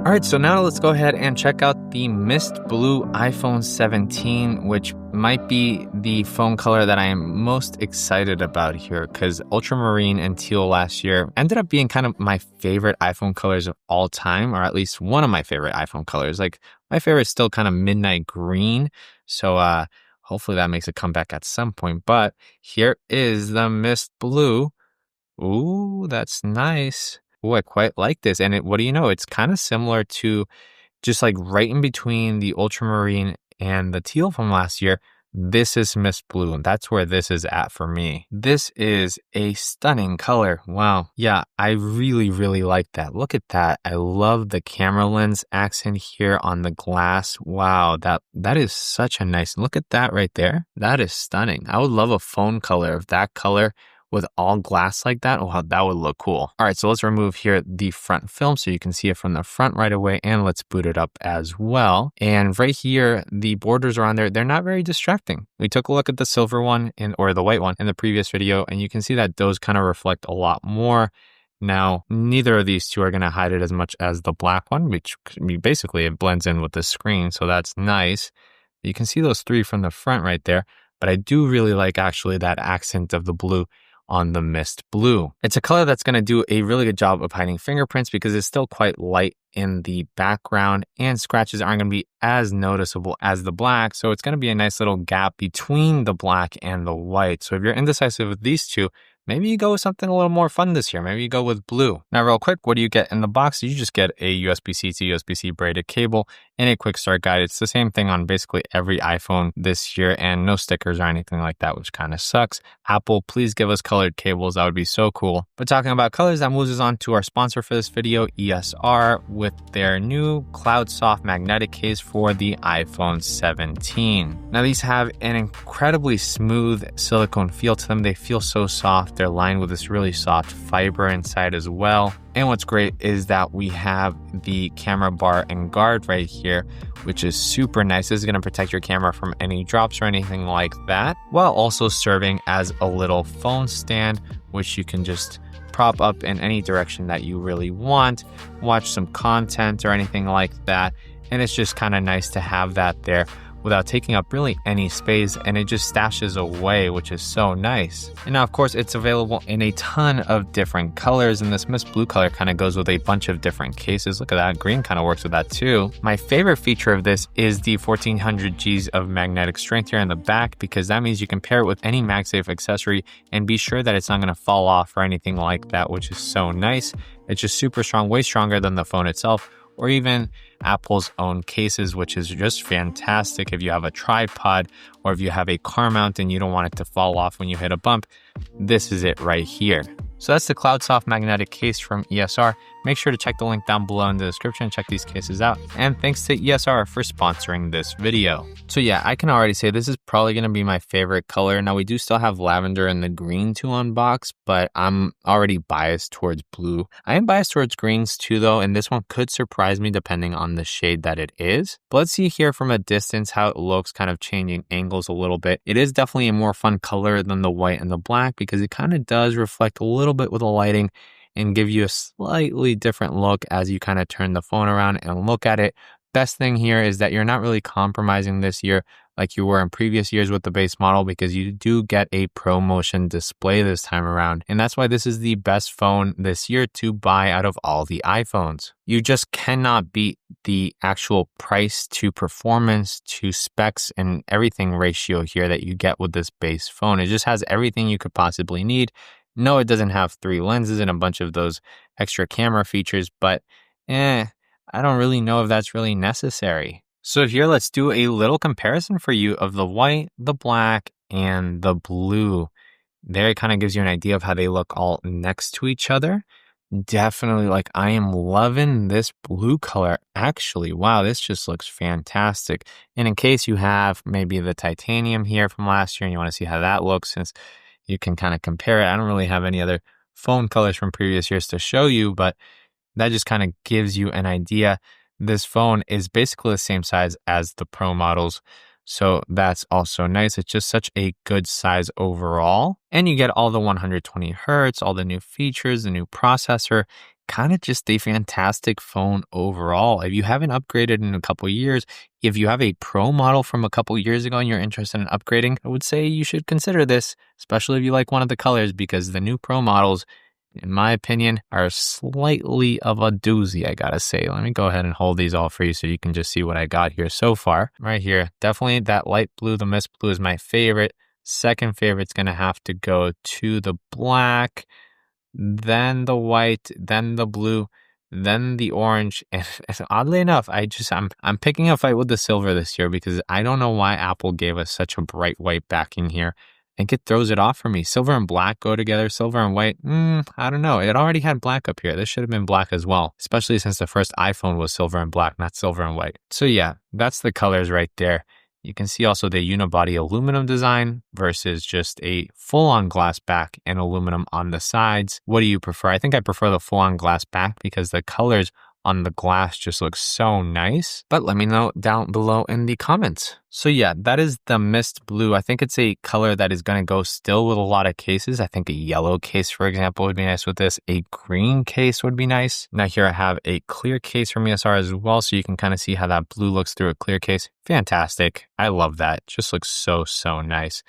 All right, so now let's go ahead and check out the Mist Blue iPhone 17, which might be the phone color that I am most excited about here because ultramarine and teal last year ended up being kind of my favorite iPhone colors of all time, or at least one of my favorite iPhone colors. Like my favorite is still kind of midnight green. So hopefully that makes a comeback at some point. But here is the Mist Blue. Ooh, that's nice. Ooh, I quite like this. And what do you know? It's kind of similar to just like right in between the ultramarine and the teal from last year. This is Mist Blue, and that's where this is at for me. This is a stunning color. Wow. Yeah, I really, really like that. Look at that. I love the camera lens accent here on the glass. Wow, that is such a nice, look at that right there. That is stunning. I would love a phone color of that color with all glass like that. Oh, that would look cool. All right, so let's remove here the front film so you can see it from the front right away, and let's boot it up as well. And right here, the borders around there, they're not very distracting. We took a look at the silver one or the white one in the previous video, and you can see that those kind of reflect a lot more. Now, neither of these two are going to hide it as much as the black one, which basically it blends in with the screen, so that's nice. You can see those three from the front right there, but I do really like actually that accent of the blue on the Mist Blue. It's a color that's going to do a really good job of hiding fingerprints because it's still quite light in the background and scratches aren't going to be as noticeable as the black. So it's going to be a nice little gap between the black and the white. So if you're indecisive with these two, maybe you go with something a little more fun this year. Maybe you go with blue. Now, real quick, what do you get in the box? You just get a USB-C to USB-C braided cable and a quick start guide. It's the same thing on basically every iPhone this year, and no stickers or anything like that, which kind of sucks. Apple, please give us colored cables. That would be so cool. But talking about colors, that moves us on to our sponsor for this video, ESR, with their new Cloud Soft magnetic case for the iPhone 17. Now, these have an incredibly smooth silicone feel to them. They feel so soft. They're lined with this really soft fiber inside as well. And what's great is that we have the camera bar and guard right here, which is super nice. This is going to protect your camera from any drops or anything like that, while also serving as a little phone stand, which you can just prop up in any direction that you really want, watch some content or anything like that. And it's just kind of nice to have that there without taking up really any space, and it just stashes away, which is so nice. And now, of course, it's available in a ton of different colors, and this Mist Blue color kind of goes with a bunch of different cases. Look at that, green kind of works with that too. My favorite feature of this is the 1400 Gs of magnetic strength here in the back, because that means you can pair it with any MagSafe accessory and be sure that it's not going to fall off or anything like that, which is so nice. It's just super strong, way stronger than the phone itself, or even Apple's own cases, which is just fantastic if you have a tripod or if you have a car mount and you don't want it to fall off when you hit a bump. This is it right here. So that's the Cloud Soft magnetic case from ESR. Make sure to check the link down below in the description and check these cases out. And thanks to ESR for sponsoring this video. So yeah, I can already say this is probably going to be my favorite color. Now, we do still have lavender and the green to unbox, but I'm already biased towards blue. I am biased towards greens too though, and this one could surprise me depending on the shade that it is. But let's see here from a distance how it looks, kind of changing angles a little bit. It is definitely a more fun color than the white and the black because it kind of does reflect a little bit with the lighting and give you a slightly different look as you kind of turn the phone around and look at it. Best thing here is that you're not really compromising this year like you were in previous years with the base model, because you do get a ProMotion display this time around. And that's why this is the best phone this year to buy out of all the iPhones. You just cannot beat the actual price to performance to specs and everything ratio here that you get with this base phone. It just has everything you could possibly need. No, it doesn't have 3 lenses and a bunch of those extra camera features, but I don't really know if that's really necessary. So here, let's do a little comparison for you of the white, the black, and the blue. There it kind of gives you an idea of how they look all next to each other. Definitely, like, I am loving this blue color. Actually, wow, this just looks fantastic. And in case you have maybe the titanium here from last year and you want to see how that looks, since you can kind of compare it. I don't really have any other phone colors from previous years to show you, but that just kind of gives you an idea. This phone is basically the same size as the Pro models, so that's also nice. It's just such a good size overall. And you get all the 120 hertz, all the new features, the new processor, kind of just a fantastic phone overall. If you haven't upgraded in a couple years, if you have a Pro model from a couple years ago and you're interested in upgrading, I would say you should consider this, especially if you like one of the colors, because the new Pro models, in my opinion, are slightly of a doozy, I gotta say. Let me go ahead and hold these all for you so you can just see what I got here so far. Right here, definitely that light blue, the mist blue is my favorite. Second favorite's gonna have to go to the black, then the white, then the blue, then the orange. And oddly enough, I'm picking a fight with the silver this year because I don't know why Apple gave us such a bright white backing here. I think it throws it off for me. Silver and black go together. Silver and white, I don't know. It already had black up here. This should have been black as well, especially since the first iPhone was silver and black, not silver and white. So yeah, that's the colors right there. You can see also the unibody aluminum design versus just a full-on glass back and aluminum on the sides. What do you prefer? I think I prefer the full-on glass back because the colors on the glass just look so nice. But let me know down below in the comments. So yeah, that is the mist blue. I think it's a color that is going to go still with a lot of cases. I think a yellow case, for example, would be nice with this. A green case would be nice. Now here I have a clear case from ESR as well, so you can kind of see how that blue looks through a clear case. Fantastic. I love that. Just looks so, so nice.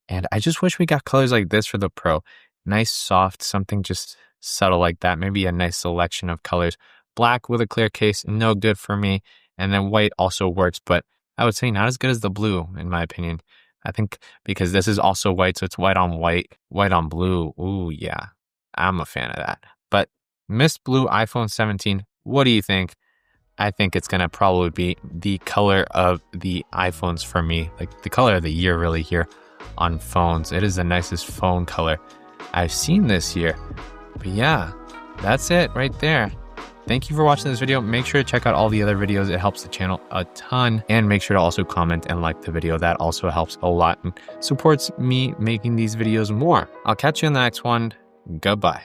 And I just wish we got colors like this for the Pro. Nice, soft, something just subtle like that. Maybe a nice selection of colors. Black with a clear case, no good for me. And then white also works, but I would say not as good as the blue, in my opinion. I think because this is also white, so it's white on blue. Ooh, yeah, I'm a fan of that. But mist blue iPhone 17, what do you think? I think it's going to probably be the color of the iPhones for me, like the color of the year really here on phones. It is the nicest phone color I've seen this year. But yeah, that's it right there. Thank you for watching this video. Make sure to check out all the other videos. It helps the channel a ton. And make sure to also comment and like the video. That also helps a lot and supports me making these videos more. I'll catch you in the next one. Goodbye.